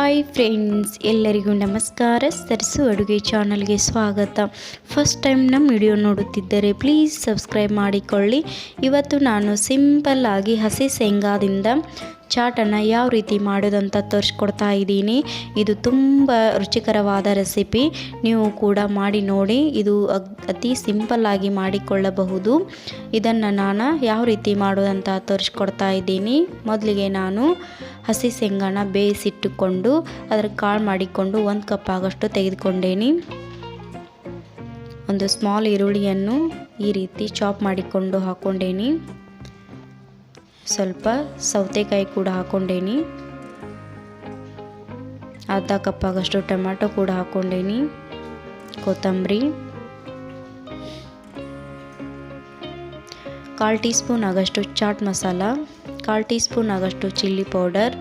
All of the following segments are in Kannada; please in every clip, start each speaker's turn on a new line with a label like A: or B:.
A: ಹಾಯ್ ಫ್ರೆಂಡ್ಸ್, ಎಲ್ಲರಿಗೂ ನಮಸ್ಕಾರ. ಸರಸು ಅಡುಗೆ ಚಾನಲ್ಗೆ ಸ್ವಾಗತ. ಫಸ್ಟ್ ಟೈಮ್ ನಮ್ಮ ವಿಡಿಯೋ ನೋಡುತ್ತಿದ್ದರೆ ಪ್ಲೀಸ್ ಸಬ್ಸ್ಕ್ರೈಬ್ ಮಾಡಿಕೊಳ್ಳಿ. ಇವತ್ತು ನಾನು ಸಿಂಪಲ್ ಆಗಿ ಹಸಿ ಶೇಂಗಾದಿಂದ ಚಾಟನ್ನು ಯಾವ ರೀತಿ ಮಾಡೋದಂತ ತೋರಿಸ್ಕೊಡ್ತಾ ಇದ್ದೀನಿ. ಇದು ತುಂಬ ರುಚಿಕರವಾದ ರೆಸಿಪಿ. ನೀವು ಕೂಡ ಮಾಡಿ ನೋಡಿ. ಇದು ಅತಿ ಸಿಂಪಲ್ ಆಗಿ ಮಾಡಿಕೊಳ್ಳಬಹುದು. ಇದನ್ನು ನಾನು ಯಾವ ರೀತಿ ಮಾಡೋದಂತ ತೋರಿಸ್ಕೊಡ್ತಾ ಇದ್ದೀನಿ. ಮೊದಲಿಗೆ ನಾನು ಹಸಿ ಶೇಂಗಾನ ಬೇಯಿಸಿಟ್ಟುಕೊಂಡು ಅದರ ಕಾಳು ಮಾಡಿಕೊಂಡು 1 ಕಪ್ ಆಗೋಷ್ಟು ತೆಗೆದುಕೊಂಡೇನಿ. ಒಂದು ಸ್ಮಾಲ್ ಈರುಳ್ಳಿಯನ್ನು ಈ ರೀತಿ ಚಾಪ್ ಮಾಡಿಕೊಂಡು ಹಾಕ್ಕೊಂಡೇನಿ. ಸ್ವಲ್ಪ ಸೌತೆಕಾಯಿ ಕೂಡ ಹಾಕ್ಕೊಂಡೇನಿ. ಅರ್ಧ ಕಪ್ ಆಗೋಷ್ಟು ಟೊಮ್ಯಾಟೊ ಕೂಡ ಹಾಕ್ಕೊಂಡೇನಿ. ಕೊತ್ತಂಬರಿ, 1/4 ಟೀ ಸ್ಪೂನ್ ಆಗೋಷ್ಟು ಚಾಟ್ ಮಸಾಲ, 1/4 ಟೀ ಸ್ಪೂನ್ ಆಗೋಷ್ಟು ಚಿಲ್ಲಿ ಪೌಡರ್,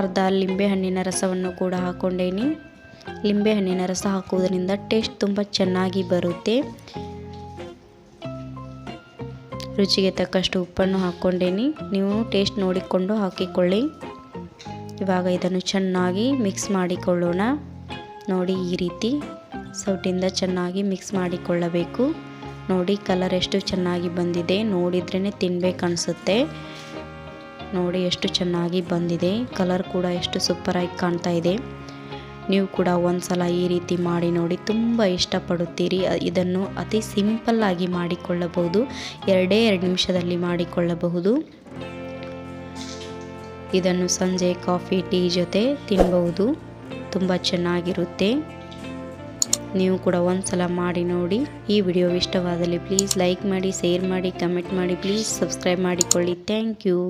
A: ಅರ್ಧ ಲಿಂಬೆಹಣ್ಣಿನ ರಸವನ್ನು ಕೂಡ ಹಾಕ್ಕೊಂಡೇನಿ. ಲಿಂಬೆಹಣ್ಣಿನ ರಸ ಹಾಕುವುದರಿಂದ ಟೇಸ್ಟ್ ತುಂಬ ಚೆನ್ನಾಗಿ ಬರುತ್ತೆ. ರುಚಿಗೆ ತಕ್ಕಷ್ಟು ಉಪ್ಪನ್ನು ಹಾಕ್ಕೊಂಡೇನಿ. ನೀವು ಟೇಸ್ಟ್ ನೋಡಿಕೊಂಡು ಹಾಕಿಕೊಳ್ಳಿ. ಇವಾಗ ಇದನ್ನು ಚೆನ್ನಾಗಿ ಮಿಕ್ಸ್ ಮಾಡಿಕೊಳ್ಳೋಣ. ನೋಡಿ, ಈ ರೀತಿ ಸೌಟಿಂದ ಚೆನ್ನಾಗಿ ಮಿಕ್ಸ್ ಮಾಡಿಕೊಳ್ಳಬೇಕು. ನೋಡಿ, ಕಲರ್ ಎಷ್ಟು ಚೆನ್ನಾಗಿ ಬಂದಿದೆ. ನೋಡಿದ್ರೇ ತಿನ್ಬೇಕು ಅನಿಸುತ್ತೆ. ನೋಡಿ ಎಷ್ಟು ಚೆನ್ನಾಗಿ ಬಂದಿದೆ. ಕಲರ್ ಕೂಡ ಎಷ್ಟು ಸೂಪರಾಗಿ ಕಾಣ್ತಾ ಇದೆ. ನೀವು ಕೂಡ ಒಂದ್ಸಲ ಈ ರೀತಿ ಮಾಡಿ ನೋಡಿ, ತುಂಬ ಇಷ್ಟಪಡುತ್ತೀರಿ. ಇದನ್ನು ಅತಿ ಸಿಂಪಲ್ ಆಗಿ ಮಾಡಿಕೊಳ್ಳಬಹುದು. 2 ನಿಮಿಷದಲ್ಲಿ ಮಾಡಿಕೊಳ್ಳಬಹುದು. ಇದನ್ನು ಸಂಜೆ ಕಾಫಿ ಟೀ ಜೊತೆ ತಿನ್ನಬಹುದು. ತುಂಬ ಚೆನ್ನಾಗಿರುತ್ತೆ. ನೀವು ಕೂಡ ಒಂದ್ಸಲ ಮಾಡಿ ನೋಡಿ. ಈ ವಿಡಿಯೋ ಇಷ್ಟವಾದಲ್ಲಿ ಪ್ಲೀಸ್ ಲೈಕ್ ಮಾಡಿ, ಶೇರ್ ಮಾಡಿ, ಕಮೆಂಟ್ ಮಾಡಿ. ಪ್ಲೀಸ್ ಸಬ್ಸ್ಕ್ರೈಬ್ ಮಾಡಿಕೊಳ್ಳಿ. Thank you.